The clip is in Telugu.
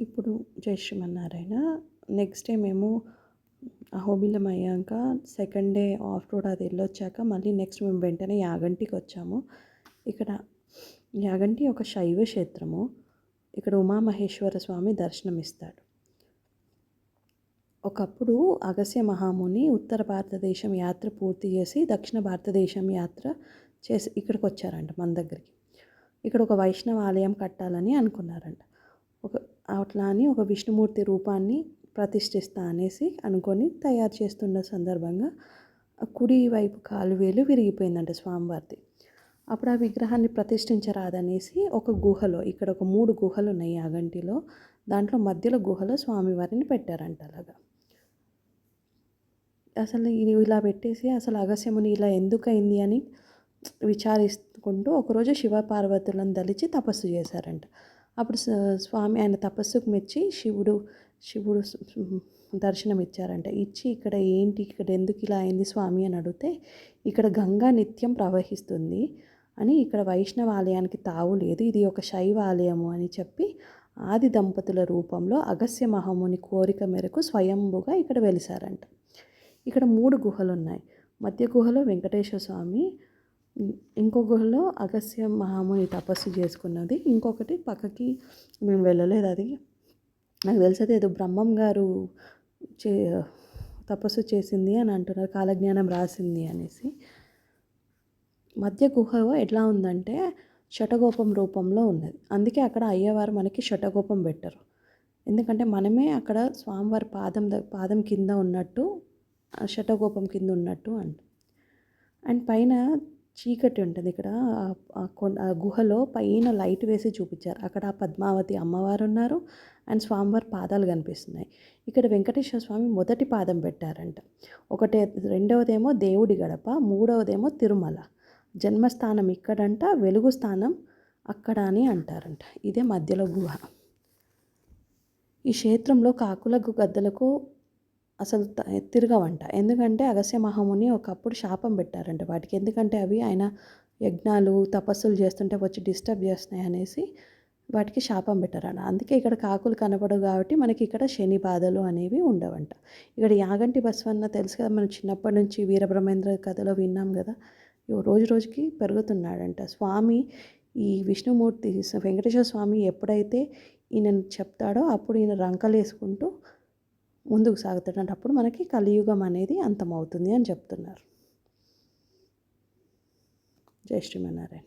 ఇప్పుడు జై శ్రీమన్నారాయణ. నెక్స్ట్ డే మేము అహోబిలం అయ్యాక సెకండ్ డే ఆఫ్ రోడ్ అది వెళ్ళొచ్చాక మళ్ళీ నెక్స్ట్ మేము వెంటనే యాగంటికి వచ్చాము. ఇక్కడ యాగంటి ఒక శైవ క్షేత్రము. ఇక్కడ ఉమామహేశ్వర స్వామి దర్శనమిస్తాడు. ఒకప్పుడు అగస్త్య మహాముని ఉత్తర భారతదేశం యాత్ర పూర్తి చేసి దక్షిణ భారతదేశం యాత్ర చేసి ఇక్కడికి వచ్చారంట మన దగ్గరికి. ఇక్కడ ఒక వైష్ణవ ఆలయం కట్టాలని అనుకున్నారంట. అట్లా అని ఒక విష్ణుమూర్తి రూపాన్ని ప్రతిష్ఠిస్తా అనేసి అనుకొని తయారు చేస్తున్న సందర్భంగా కుడి వైపు కాలు వేలు విరిగిపోయిందంట స్వామివారిది. అప్పుడు ఆ విగ్రహాన్ని ప్రతిష్ఠించరాదనేసి ఒక గుహలో, ఇక్కడ ఒక 3 గుహలు ఉన్నాయి యాగంటిలో, దాంట్లో మధ్యలో గుహలో స్వామివారిని పెట్టారంట. అలాగా అసలు ఇలా పెట్టేసి అసలు అగస్త్యముని ఇలా ఎందుకయింది అని విచారిస్తుంటూ ఒకరోజు శివపార్వతులను దలిచి తపస్సు చేశారంట. అప్పుడు స్వామి ఆయన తపస్సుకు మెచ్చి శివుడు దర్శనం ఇచ్చారంట. ఇచ్చి ఇక్కడ ఏంటి, ఇక్కడ ఎందుకు ఇలా అయింది స్వామి అని అడిగితే, ఇక్కడ గంగా నిత్యం ప్రవహిస్తుంది అని, ఇక్కడ వైష్ణవ ఆలయానికి తావు లేదు, ఇది ఒక శైవ ఆలయము అని చెప్పి ఆది దంపతుల రూపంలో అగస్త్య మహాముని కోరిక మేరకు స్వయంభుగా ఇక్కడ వెలిసారంట. ఇక్కడ 3 గుహలు ఉన్నాయి. మధ్య గుహలో వెంకటేశ్వర స్వామి, ఇంకో గుహలో అగస్త్య మహాముని తపస్సు చేసుకున్నది, ఇంకొకటి పక్కకి మేము వెళ్ళలేదు, అది నాకు తెలిసేది ఏదో బ్రహ్మం గారు తపస్సు చేసింది అని అంటున్నారు, కాలజ్ఞానం రాసింది అనేసి. మధ్య గుహ ఎట్లా ఉందంటే షటగోపం రూపంలో ఉన్నది. అందుకే అక్కడ అయ్యవారు మనకి షటగోపం పెట్టరు. ఎందుకంటే మనమే అక్కడ స్వామివారి పాదం కింద ఉన్నట్టు, షటగోపం కింద ఉన్నట్టు అండ్ పైన చీకటి ఉంటుంది. ఇక్కడ ఆ గుహలో పైన లైట్ వేసి చూపించారు. అక్కడ పద్మావతి అమ్మవారు ఉన్నారు అండ్ స్వామివారి పాదాలు కనిపిస్తున్నాయి. ఇక్కడ వెంకటేశ్వర స్వామి మొదటి పాదం పెట్టారంట. రెండవదేమో దేవుడి గడప, మూడవదేమో తిరుమల. జన్మస్థానం ఇక్కడంట, వెలుగు స్థానం అక్కడ అని అంటారంట. ఇదే మధ్యలో గుహ. ఈ క్షేత్రంలో కాకులకు గద్దలకు అసలు తిరగవంట. ఎందుకంటే అగస్త్య మహాముని ఒకప్పుడు శాపం పెట్టారంట వాటికి. ఎందుకంటే అవి ఆయన యజ్ఞాలు తపస్సులు చేస్తుంటే వచ్చి డిస్టర్బ్ చేస్తున్నాయి అనేసి వాటికి శాపం పెట్టారంట. అందుకే ఇక్కడ కాకులు కనపడవు కాబట్టి మనకి ఇక్కడ శని బాధలు అనేవి ఉండవంట. ఇక్కడ యాగంటి బసవన్న తెలుసు కదా, మనం చిన్నప్పటి నుంచి వీరబ్రహ్మేంద్ర కథలో విన్నాం కదా, రోజు రోజుకి పెరుగుతున్నాడంట. స్వామి ఈ విష్ణుమూర్తి వెంకటేశ్వర స్వామి ఎప్పుడైతే ఈయన చెప్తాడో అప్పుడు ఈయన రంకలేసుకుంటూ ముందుకు సాగుతాడంటే అప్పుడు మనకి కలియుగం అనేది అంతమవుతుంది అని చెప్తున్నారు. జై శ్రీమన్నారాయణ.